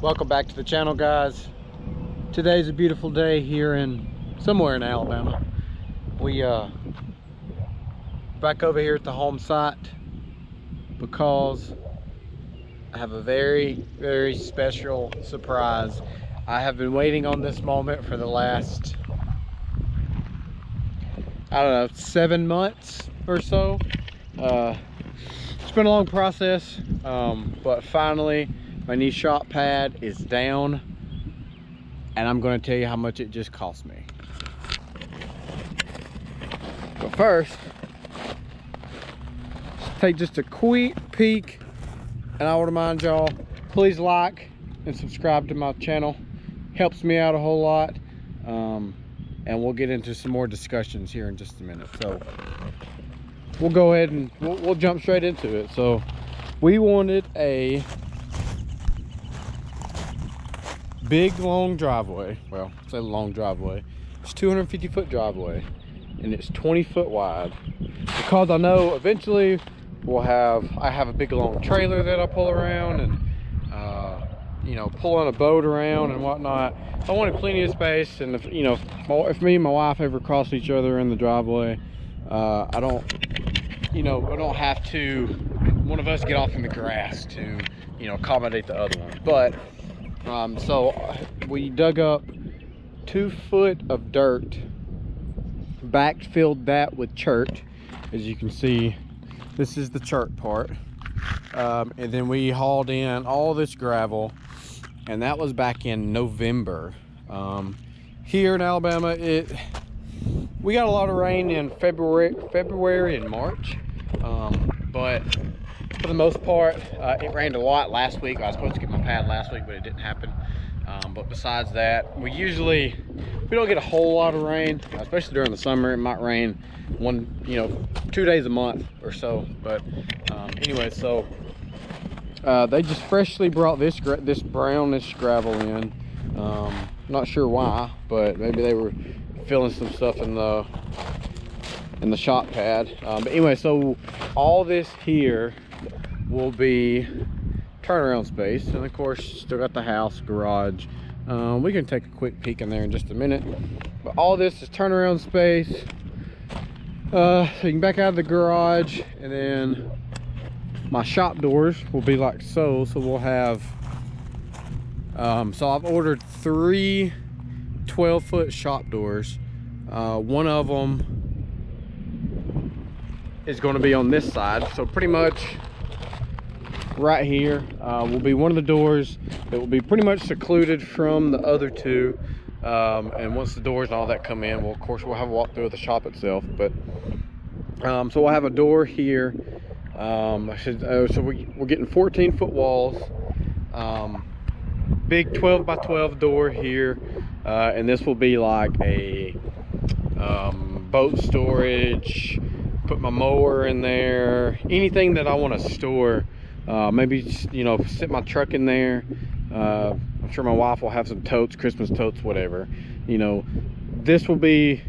Welcome back to the channel, guys. Today's a beautiful day here in somewhere in Alabama. We back over here at the home site because I have a very special surprise. I have been waiting on this moment for the last, I don't know, 7 months or so. It's been a long process, but finally my new shop pad is down, and I'm going to tell you how much it just cost me. But first, let's take just a quick peek, and I would remind y'all, please like and subscribe to my channel. Helps me out a whole lot, and we'll get into some more discussions here in just a minute. So we'll go ahead and we'll jump straight into it. So we wanted a big long driveway. Well, say long driveway. It's 250-foot driveway, and it's 20-foot wide, because I know eventually I have a big long trailer that I pull around and you know, pulling a boat around and whatnot. I wanted plenty of space, and if you know, if me and my wife ever cross each other in the driveway, I don't have to one of us get off in the grass to, you know, accommodate the other one. But so we dug up 2 foot of dirt, backfilled that with chert. As you can see, this is the chert part, and then we hauled in all this gravel, and that was back in November. Here in Alabama, we got a lot of rain in February and March, but for the most part, it rained a lot last week. I was supposed to get my pad last week, but it didn't happen. But besides that, we don't get a whole lot of rain, especially during the summer. It might rain 2 days a month or so. But anyway, so they just freshly brought this brownish gravel in. Not sure why, but maybe they were filling some stuff in the shop pad. But anyway, so all this here will be turnaround space, and of course still got the house, garage. We can take a quick peek in there in just a minute, but all this is turnaround space, so you can back out of the garage, and then my shop doors will be like so we'll have so I've ordered 3 12-foot shop doors. One of them is going to be on this side, so pretty much right here will be one of the doors that will be pretty much secluded from the other 2, and once the doors and all that come in, well, of course we'll have a walk through of the shop itself. But so we'll have a door here. So we're getting 14-foot walls, big 12 by 12 door here, and this will be like a boat storage. Put my mower in there, anything that I want to store. Maybe, you know, sit my truck in there. I'm sure my wife will have some totes, Christmas totes, whatever. You know, this will be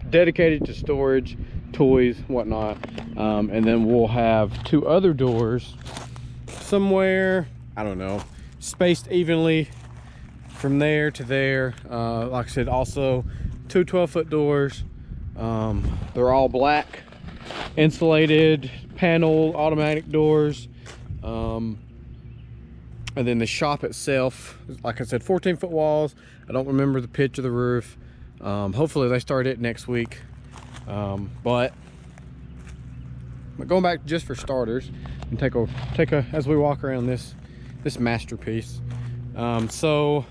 dedicated to storage, toys, whatnot. And then we'll have 2 other doors somewhere, I don't know, spaced evenly from there to there. Like I said, also 2 12-foot doors. They're all black, insulated, panel, automatic doors. And then the shop itself, like I said, 14-foot walls. I don't remember the pitch of the roof. Hopefully they start it next week. But going back just for starters, and take a as we walk around this masterpiece. So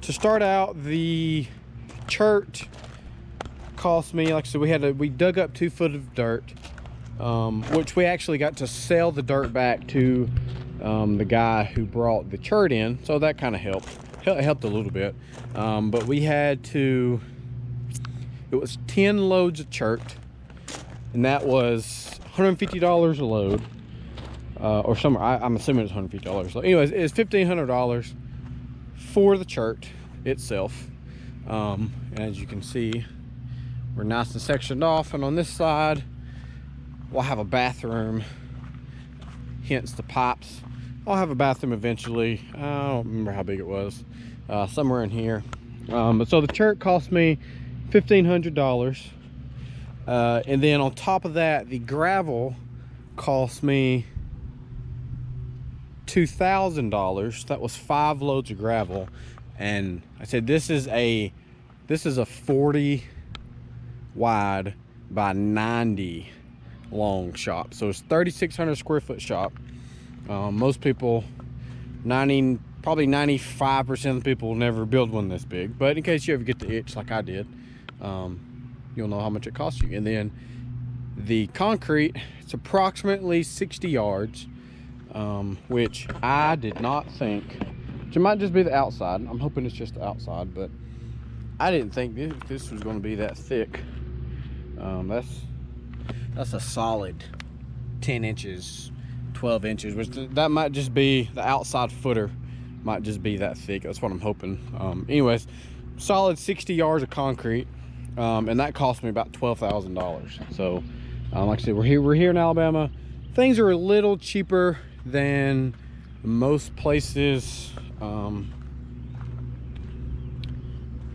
to start out, the chert cost me, like I said, we dug up 2 foot of dirt, which we actually got to sell the dirt back to the guy who brought the chert in, so that kind of helped a little bit. But we had to, it was 10 loads of chert, and that was $150 a load, or somewhere, I'm assuming it's $150. So anyways, it's $1,500 for the chert itself. And as you can see, we're nice and sectioned off, and on this side we'll have a bathroom, hence the pipes I'll have a bathroom eventually. I don't remember how big it was, somewhere in here. But so the chert cost me $1,500, and then on top of that, the gravel cost me $2,000. That was 5 loads of gravel. And I said this is a 40 wide by 90 long shop, so it's 3,600 square foot shop. Most people, probably 95% of the people will never build one this big, but in case you ever get the itch like I did, you'll know how much it costs you. And then the concrete, it's approximately 60 yards, which I did not think, it might just be the outside. I'm hoping it's just the outside, but I didn't think this was going to be that thick. That's a solid 10 inches, 12 inches, which that might just be the outside footer, might just be that thick. That's what I'm hoping. Anyways, solid 60 yards of concrete, and that cost me about $12,000. So like I said, we're here in Alabama. Things are a little cheaper than most places.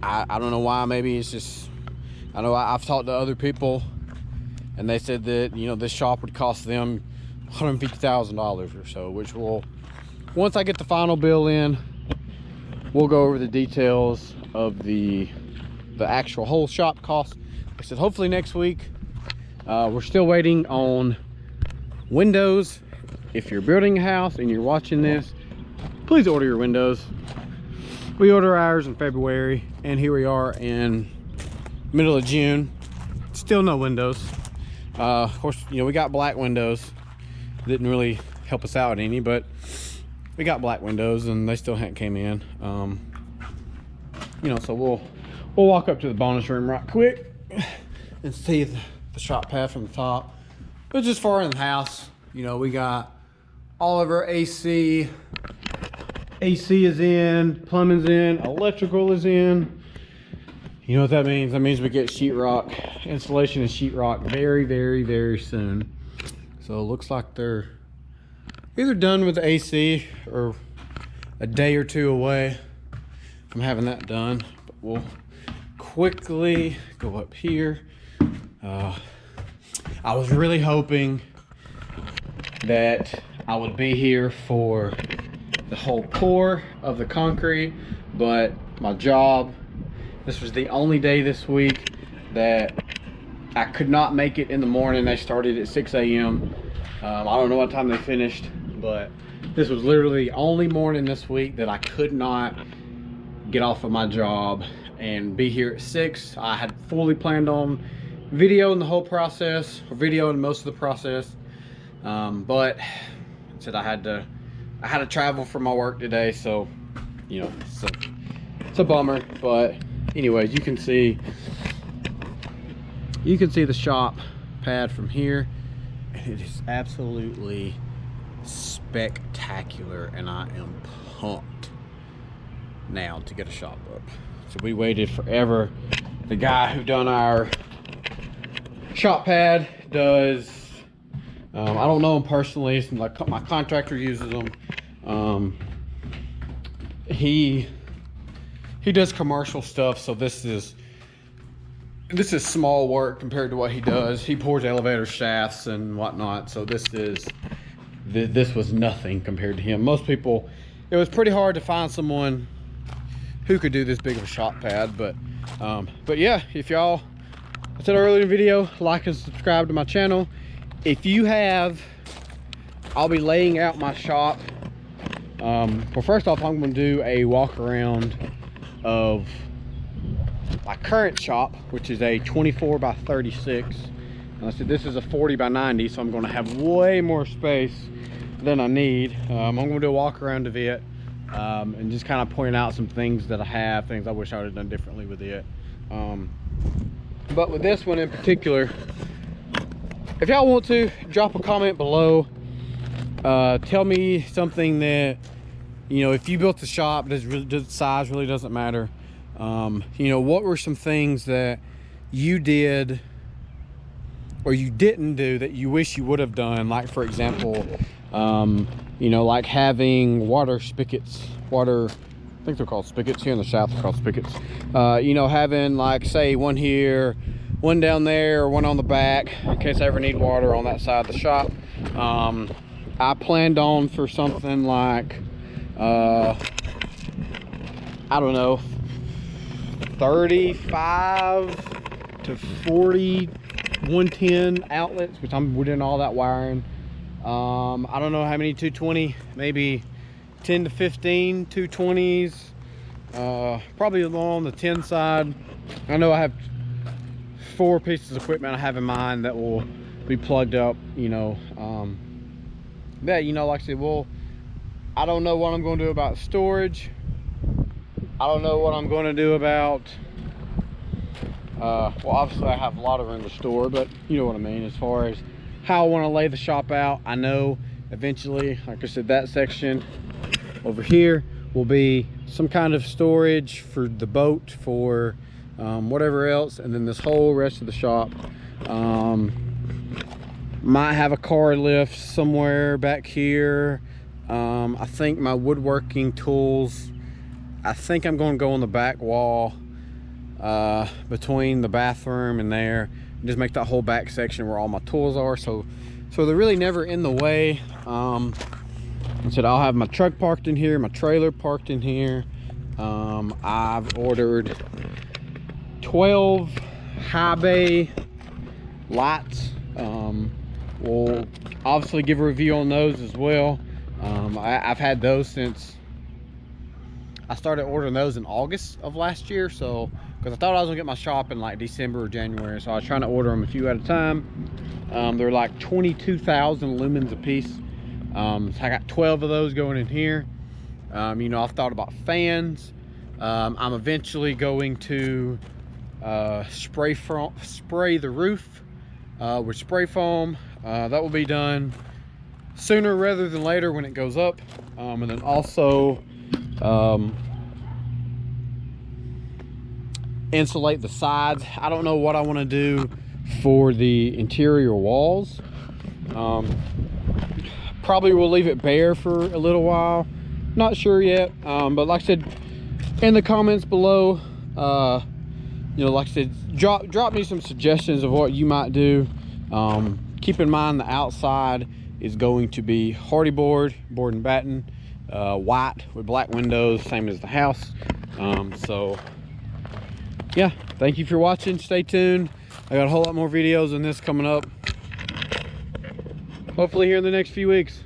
I don't know why. Maybe it's just, I know I've talked to other people and they said that, you know, this shop would cost them $150,000 or so, which will, once I get the final bill in, we'll go over the details of the actual whole shop cost. I said hopefully next week. We're still waiting on windows. If you're building a house and you're watching this, please order your windows. We order ours in February, and here we are in middle of June, still no windows. Of course, you know, we got black windows. Didn't really help us out any, but we got black windows and they still hadn't came in. You know, so we'll walk up to the bonus room right quick and see the shop pad from the top. But just far in the house, you know, we got all of our AC is in, plumbing's in, electrical is in. You know what that means? That means we get sheetrock, installation of sheetrock very, very, very soon. So it looks like they're either done with the AC or a day or two away from having that done. But we'll quickly go up here. I was really hoping that I would be here for the whole pour of the concrete, but my job, this was the only day this week that I could not make it in the morning. They started at 6 a.m. I don't know what time they finished, but this was literally the only morning this week that I could not get off of my job and be here at 6. I had fully planned on videoing the whole process, or videoing most of the process, but I said I had to travel for my work today, so you know, it's a bummer. But anyways, you can see the shop pad from here, and it is absolutely spectacular, and I am pumped now to get a shop up. So we waited forever. The guy who done our shop pad does, I don't know him personally, it's like my contractor uses them. He does commercial stuff, so this is small work compared to what he does. He pours elevator shafts and whatnot, so this was nothing compared to him. Most people, it was pretty hard to find someone who could do this big of a shop pad, but yeah, if y'all, I said earlier in the video, like and subscribe to my channel. If you have, I'll be laying out my shop. Well, first off, I'm going to do a walk around of my current shop, which is a 24 by 36. And I said this is a 40 by 90, so I'm going to have way more space than I need. I'm going to do a walk around of it, and just kind of point out some things that I have, things I wish I would have done differently with it. But with this one in particular, if y'all want to, drop a comment below. Tell me something that, you know, if you built the shop, the size really doesn't matter. You know, what were some things that you did or you didn't do that you wish you would have done? Like, for example, you know, like having water spigots, I think they're called spigots. Here in the South they're called spigots. You know, having like, say, one here, one down there, or one on the back in case I ever need water on that side of the shop. I planned on for something like I don't know, 35 to 40 110 outlets, which we're doing all that wiring. I don't know how many 220, maybe 10 to 15 220s, probably more on the 10 side. I know I have 4 pieces of equipment I have in mind that will be plugged up, you know. That, you know, like I said, well, I don't know what I'm going to do about storage. I don't know what I'm going to do about well, obviously I have a lot of room to store, but you know what I mean, as far as how I want to lay the shop out. I know eventually, like I said, that section over here will be some kind of storage for the boat, for whatever else, and then this whole rest of the shop might have a car lift somewhere back here. I think my woodworking tools, I think I'm going to go on the back wall between the bathroom and there, and just make that whole back section where all my tools are, so they're really never in the way. I said I'll have my truck parked in here, my trailer parked in here. I've ordered 12 high bay lights. We'll obviously give a review on those as well. I've had those since I started ordering those in August of last year, so because I thought I was gonna get my shop in like December or January, so I was trying to order them a few at a time. They're like 22,000 lumens a piece. So I got 12 of those going in here. You know, I've thought about fans. I'm eventually going to spray the roof with spray foam. That will be done sooner rather than later when it goes up. And then also insulate the sides. I don't know what I want to do for the interior walls. Probably will leave it bare for a little while, not sure yet. But like I said, in the comments below, you know, like I said, drop me some suggestions of what you might do. Keep in mind the outside is going to be hardy board and batten, white with black windows, same as the house. So yeah, thank you for watching. Stay tuned. I got a whole lot more videos than this coming up, hopefully here in the next few weeks.